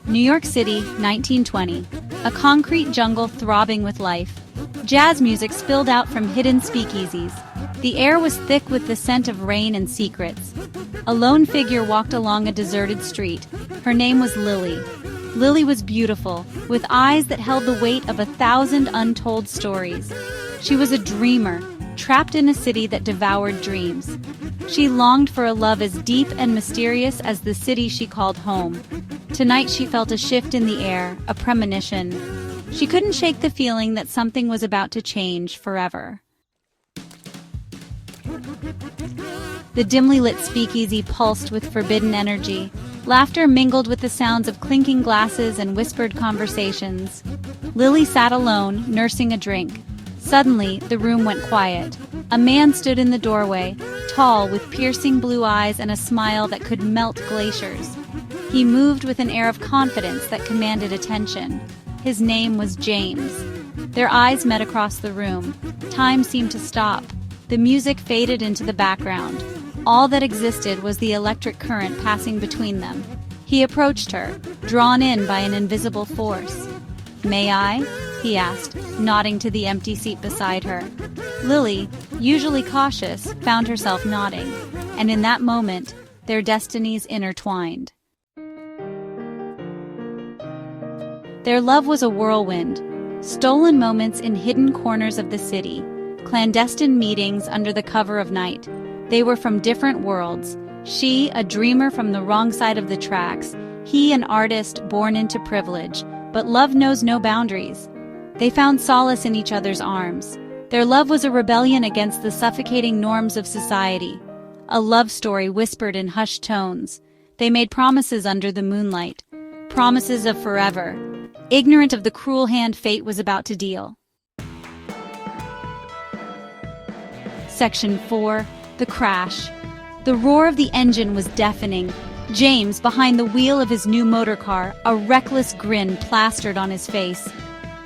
New York City, 1920. A concrete jungle throbbing with life. Jazz music spilled out from hidden speakeasies. The air was thick with the scent of rain and secrets. A lone figure walked along a deserted street. Her name was Lily. Lily was beautiful, with eyes that held the weight of 1,000 untold stories. She was a dreamer, trapped in a city that devoured dreams. She longed for a love as deep and mysterious as the city she called home. Tonight she felt a shift in the air, a premonition. She couldn't shake the feeling that something was about to change forever. The dimly lit speakeasy pulsed with forbidden energy. Laughter mingled with the sounds of clinking glasses and whispered conversations. Lily sat alone, nursing a drink. Suddenly, the room went quiet. A man stood in the doorway, tall, with piercing blue eyes and a smile that could melt glaciers. He moved with an air of confidence that commanded attention. His name was James. Their eyes met across the room. Time seemed to stop. The music faded into the background. All that existed was the electric current passing between them. He approached her, drawn in by an invisible force. "May I?" he asked, nodding to the empty seat beside her. Lily, usually cautious, found herself nodding, and in that moment, their destinies intertwined. Their love was a whirlwind, stolen moments in hidden corners of the city, clandestine meetings under the cover of night. They were from different worlds. She, a dreamer from the wrong side of the tracks, he, an artist born into privilege. But love knows no boundaries. They found solace in each other's arms. Their love was a rebellion against the suffocating norms of society. A love story whispered in hushed tones. They made promises under the moonlight. Promises of forever, ignorant of the cruel hand fate was about to deal. Section 4. The crash. The roar of the engine was deafening. James, behind the wheel of his new motor car, a reckless grin plastered on his face.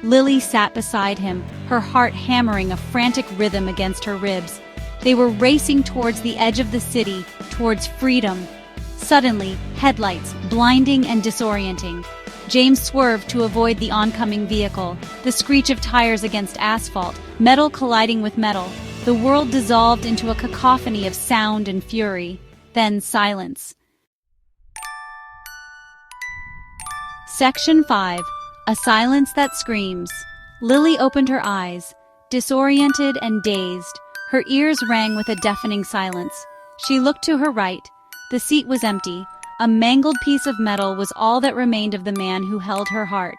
Lily sat beside him, her heart hammering a frantic rhythm against her ribs. They were racing towards the edge of the city, towards freedom. Suddenly, headlights, blinding and disorienting. James swerved to avoid the oncoming vehicle, the screech of tires against asphalt, metal colliding with metal. The world dissolved into a cacophony of sound and fury. Then silence. Section 5. A silence that screams. Lily opened her eyes, disoriented and dazed. Her ears rang with a deafening silence. She looked to her right. The seat was empty. A mangled piece of metal was all that remained of the man who held her heart.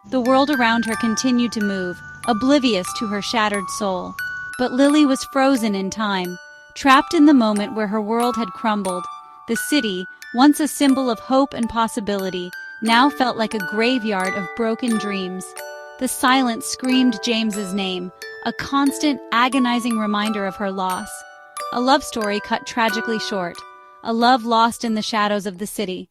The world around her continued to move, oblivious to her shattered soul. But Lily was frozen in time, trapped in the moment where her world had crumbled. The city, once a symbol of hope and possibility, now felt like a graveyard of broken dreams. The silence screamed James's name, a constant, agonizing reminder of her loss. A love story cut tragically short, a love lost in the shadows of the city.